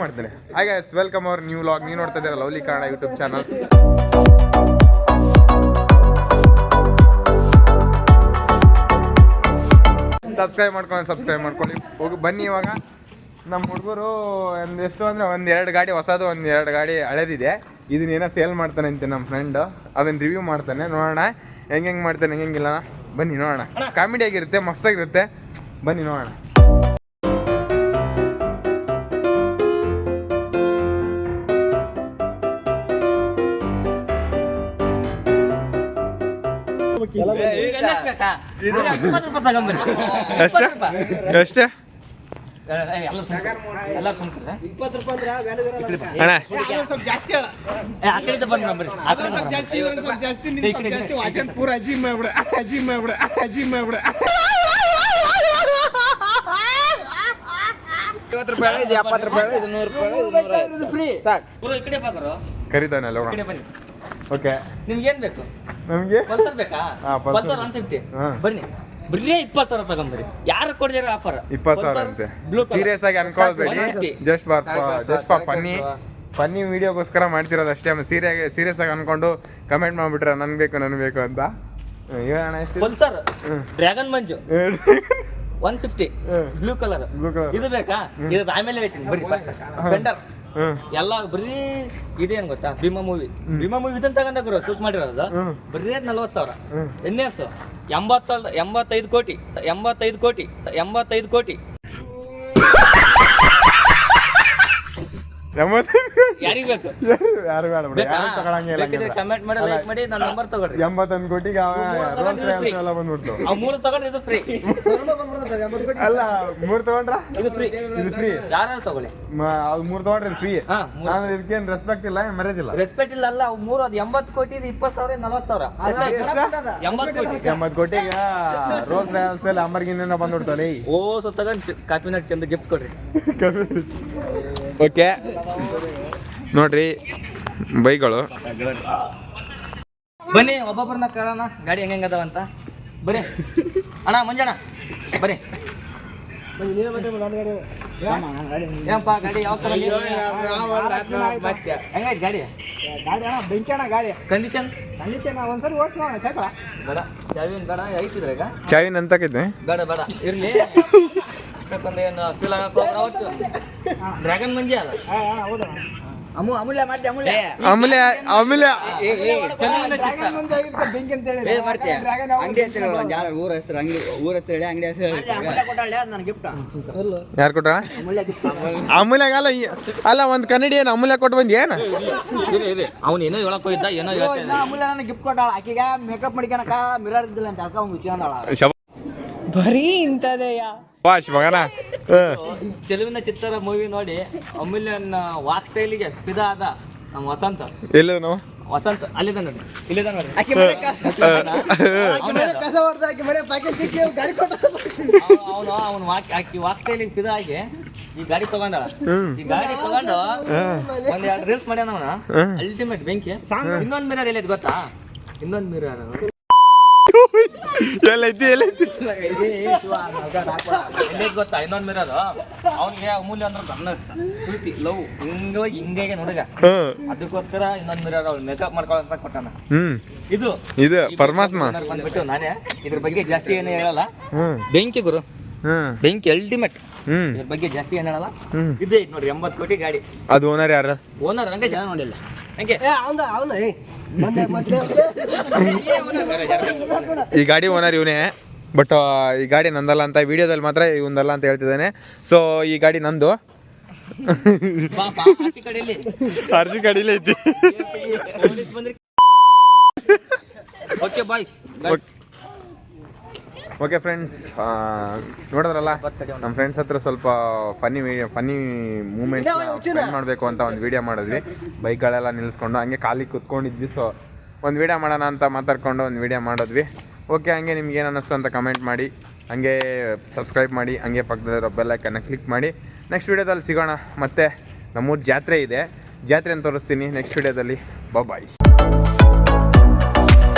ಮಾಡ್ತೇನೆ. Hi guys, welcome our new vlog. ನೀವು ನೋಡ್ತಾ ಇದ್ದೀರಾ lovely Kannada YouTube channel. Subscribe ಮಾಡ್ಕೊಳ್ಳಿ ಹೋಗಿ ಬನ್ನಿ. ಇವಾಗ ನಮ್ಮ ಹುಡುಗರು ಎಷ್ಟು ಅಂದರೆ ಒಂದೆರಡು ಗಾಡಿ ಹೊಸದು, ಒಂದೆರಡು ಗಾಡಿ ಹಳೇದಿದೆ. ಇದನ್ನೇನೋ ಸೇಲ್ ಮಾಡ್ತಾನೆ ಅಂತೆ ನಮ್ಮ ಫ್ರೆಂಡು. ಅದನ್ನು ರಿವ್ಯೂ ಮಾಡ್ತಾನೆ, ನೋಡೋಣ ಹೆಂಗೆ ಮಾಡ್ತಾನೆ ಹೆಂಗಿಲ್ಲ. ಬನ್ನಿ ನೋಡೋಣ. ಕಾಮಿಡಿ ಆಗಿರುತ್ತೆ, ಮಸ್ತಾಗಿರುತ್ತೆ. ಬನ್ನಿ ನೋಡೋಣ. ಎಷ್ಟೇ ಕರೀತಾನಲ್ಲ. ಓಕೆ, ನಿಮ್ಗೆ ಏನ್ ಬೇಕು? ನಮ್ಗೆ ಪಲ್ಸರ್ ಬೇಕಾ? ಪಲ್ಸರ್ 150 ಬನ್ನಿ. ಬರೀ 20,000 ತಗೊಂಡ್ಬರಿ. ಯಾರು ಕೊಡ್ತೀರ ಆಫರ್? 20,000 ಅಂತೆ. ಸೀರಿಯಸ್ ಆಗಿ ಅನ್ಕೊಳ್ಬೇಡಿ, ಜಸ್ಟ್ ಫಾರ್ ಫನ್ನಿ ವಿಡಿಯೋಗೋಸ್ಕರ ಮಾಡ್ತಿರೋದು ಅಷ್ಟೇ. ಸೀರಿಯಸ್ ಆಗಿ ಅನ್ಕೊಂಡು ಕಮೆಂಟ್ ಮಾಡ್ಬಿಟ್ರೆ ನನ್ಗೆ ಬೇಕು ಅಂತ. ಹೇಳೋಣ. ಪಲ್ಸರ್ ಡ್ರ್ಯಾಗನ್ ಮಂಜು 150 ಬ್ಲೂ ಕಲರ್. ಇದು ಬೇಕಾ? ಇದು ಆಮೇಲೆ ಹೇಳ್ತೀನಿ ಬರೀ. ಸ್ಪೆಂಡರ್ ಎಲ್ಲ ಬರೀ ಇದೇನ್ ಗೊತ್ತಾ? ಭೀಮಾ ಮೂವಿ ಇದನ್ನ ತಗೊಂಡ ಗುರು ಶೂಟ್ ಮಾಡಿರೋದು. ಬರೀ 40,000. NS 85 ಕೋಟಿ. ಯಾರಿಗ್ ಬೇಕು? ಯಾರು ಬೇಡ, ಕಮೆಂಟ್ ಮಾಡಿ, ಲೈಕ್ ಮಾಡಿ, ನನ್ನ ನಂಬರ್ ತಗೊಳ್ರಿ. 81 ಕೋಟಿಗೆ ಎಲ್ಲ ಬಂದ್ಬಿಡ್ತು. ಅವ್ 3 ತಗೊಂಡ್ರೆ ಇದು ಫ್ರೀ. ಅಲ್ಲ, 3 ತಗೊಂಡ್ರ ಇದು ಫ್ರೀ. ಯಾರು ತಗೊಳ್ಳಿ, ಅವ್ 3 ತಗೊಂಡ್ರೆ ಇದು ಫ್ರೀ. ಅಂದ್ರೆ ಇದಕ್ಕೇನು ರೆಸ್ಪೆಕ್ಟ್ ಇಲ್ಲ, ಮೆರೇಜ್ ಇಲ್ಲ. ರೆಸ್ಪೆಕ್ಟ್ ಇಲ್ಲ. ಅಲ್ಲ, ಅವ್ 3 ಅದು 80 ಕೋಟಿ, 20,000, 40,000. 80 ಕೋಟಿಗೆ ರೋಲ್ಸ್ ರಾಯಲ್ಸ್ ಎಲ್ಲ ಅಮರ್ಗಿನ್ನ ಬಂದ್ಬಿಡ್ತಾಳೆ. ತಗೊಂಡ್ ಕಾಪಿನಟ್ ಚಂದ ಗಿಫ್ಟ್ ಕೊಡ್ರಿ. ಓಕೆ ನೋಡ್ರಿ ಬೈಕ್ಗಳು. ಬನ್ನಿ ಒಬ್ಬೊಬ್ಬರನ್ನ ಕೇಳೋಣ ಗಾಡಿ ಹೆಂಗದವ ಅಂತ. ಬರೀ ಅಣ್ಣ ಮಂಜಣ್ಣ ಬರೀ. ಏನಪ್ಪ ಗಾಡಿ ಯಾವ ಹೆಂಗೈತಿ ಗಾಡಿ? ಬೆಂಕಿ ಅಣ್ಣ ಗಾಡಿ. ಕಂಡೀಷನ್ ಒಂದ್ಸರಿ ಓಡಿಸೋಣ. ಬೇಡ ಚಾವಿನ ಬೇಡ ಐತಿದ್ರೆ ಈಗ ಚಾವಿನ ಅಂತಕೈತೆ. ಬೇಡ ಇರ್ಲಿ. ಡ್ರ್ಯಾಗನ್ ಮಂಜಿ ಅಲ್ಲ. ಅಮೂಲ್ಯ ಊರ ಹೆಸರು ಹೇಳಿ ಅಂಗಡಿ ಹೆಸರು ಯಾರು ಕೊಟ್ಟ? ಅಮೂಲ್ಯಗಲ್ಲ ಅಲ್ಲ, ಒಂದ್ ಕನ್ನಡಿಯನ್ ಅಮೂಲ್ಯ ಕೊಟ್ಟು ಬಂದಿ ಏನ? ಅವ್ನು ಏನೋ ಹೇಳಕ್ ಹೋಗಿದ್ದ, ಏನೋ ಅಮೂಲ್ಯ ನನಗೆ ಗಿಫ್ಟ್ ಕೊಟ್ಟಾಳ. ಆಕಿಗೆ ಮೇಕಪ್ ಮಾಡಿಕನಕ ಮಿರರ್ ಇದ್ದಿಲ್ಲ ಅಂತ ಅಕ್ಕ ಅವ್ನು ಬರೀ ಇಂಥದೆಯ ವಾಶ್ ಮಗನ. ಚೆಲುವಿನ ಚಿತ್ತರ ಮೂವಿ ನೋಡಿ ಅಮೂಲ್ಯನ ವಾಕ್ ಸ್ಟೈಲಿಗೆ ಫಿದಾ ಆದ ನಮ್ಮ ವಸಂತ. ಎಲ್ಲ ನಾವು ವಸಂತ ಅಲ್ಲಿದ ನೋಡಿ, ಇಲ್ಲಿದ ನೋಡಿ. ಅವನು ವಾಕ್ ಸ್ಟೈಲಿಗೆ ಫಿದಾ ಆಗಿ ಈ ಗಾಡಿ ತಗೊಂಡ. ಈ ಗಾಡಿ ತಗೊಂಡು ಒಂದ್ 2 ರೀಲ್ಸ್ ಮಾಡ್ಯಾನ ಅವನ. ಅಲ್ಟಿಮೇಟ್ ಬೆಂಕಿ. ಇನ್ನೊಂದ್ ಮಿರರ್ ಎಲ್ಲೈತಿ ಗೊತ್ತಾ? ಇನ್ನೊಂದ್ ಮಿರರ್ ಗೊತ್ತಾ? ಇನ್ನೊಂದ್ ಮಿರರ್ ಅವ್ನಿಗೆ ಅಮೂಲ್ಯ ಅಂದ್ರೆ ಗಮನ ಪ್ರೀತಿ ಲವ್ ಹಿಂಗೆ ನೋಡಿಗ. ಅದಕ್ಕೋಸ್ಕರ ಇನ್ನೊಂದ್ ಮಿರರ್ ಅವ್ಳು ಮೇಕಪ್ ಮಾಡ್ಕೊಳ್ಳೋ ಕೊಟ್ಟಾನ. ಇದು ಪರಮಾತ್ಮ ಬಂದ್ಬಿಟ್ಟು ನಾನೇ ಇದ್ರ ಬಗ್ಗೆ ಜಾಸ್ತಿ ಏನು ಹೇಳಲ್ಲ. ಬೆಂಕಿ ಗುರು, ಬೆಂಕಿ ಅಲ್ಟಿಮೇಟ್. ಇದ್ರ ಬಗ್ಗೆ ಜಾಸ್ತಿ ಏನು ಹೇಳಲ್ಲ. ಇದೇ ನೋಡ್ರಿ 80 ಕೋಟಿ ಗಾಡಿ. ಅದು ಓನರ್ ಯಾರ? ಓನರ್ ಹಂಗೆ ಚೆನ್ನಾಗಿ ನೋಡಿಲ್ಲ ಹಂಗೆ. ಈ ಗಾಡಿ ಓನರ್ ಇವನೇ, ಬಟ್ ಈ ಗಾಡಿ ನಂದಲ್ಲ ಅಂತ ವಿಡಿಯೋದಲ್ಲಿ ಮಾತ್ರ ಇವಂದಲ್ಲ ಅಂತ ಹೇಳ್ತಿದ್ದಾನೆ. ಸೊ ಈ ಗಾಡಿ ನಂದು. ಆರ್ಸಿ ಗಾಡಿಲೇ ಐತಿ. ಓಕೆ ಫ್ರೆಂಡ್ಸ್, ನೋಡಿದ್ರಲ್ಲ ನಮ್ಮ ಫ್ರೆಂಡ್ಸ್ ಹತ್ರ ಸ್ವಲ್ಪ ಫನ್ನಿ ಮೂಮೆಂಟ್ ಸ್ಪೆಂಡ್ ಮಾಡಬೇಕು ಅಂತ ಒಂದು ವಿಡಿಯೋ ಮಾಡಿದ್ವಿ. ಬೈಕ್ಗಳೆಲ್ಲ ನಿಲ್ಲಿಸ್ಕೊಂಡು ಹಂಗೆ ಖಾಲಿ ಕುತ್ಕೊಂಡಿದ್ವಿ. ಸೊ ಒಂದು ವಿಡಿಯೋ ಮಾಡೋಣ ಅಂತ ಮಾತಾಡ್ಕೊಂಡು ಒಂದು ವಿಡಿಯೋ ಮಾಡಿದ್ವಿ. ಓಕೆ, ಹಂಗೆ ನಿಮ್ಗೆ ಏನು ಅನ್ನಿಸ್ತು ಅಂತ ಕಮೆಂಟ್ ಮಾಡಿ, ಹಂಗೆ ಸಬ್ಸ್ಕ್ರೈಬ್ ಮಾಡಿ, ಹಂಗೆ ಪಕ್ಕದಲ್ಲಿರೋ ಬೆಲ್ ಐಕನ್ನ ಕ್ಲಿಕ್ ಮಾಡಿ. ನೆಕ್ಸ್ಟ್ ವಿಡಿಯೋದಲ್ಲಿ ಸಿಗೋಣ. ಮತ್ತು ನಮ್ಮೂರು ಜಾತ್ರೆ ಇದೆ, ಜಾತ್ರೆನ ತೋರಿಸ್ತೀನಿ ನೆಕ್ಸ್ಟ್ ವಿಡಿಯೋದಲ್ಲಿ. ಬಾಯ್.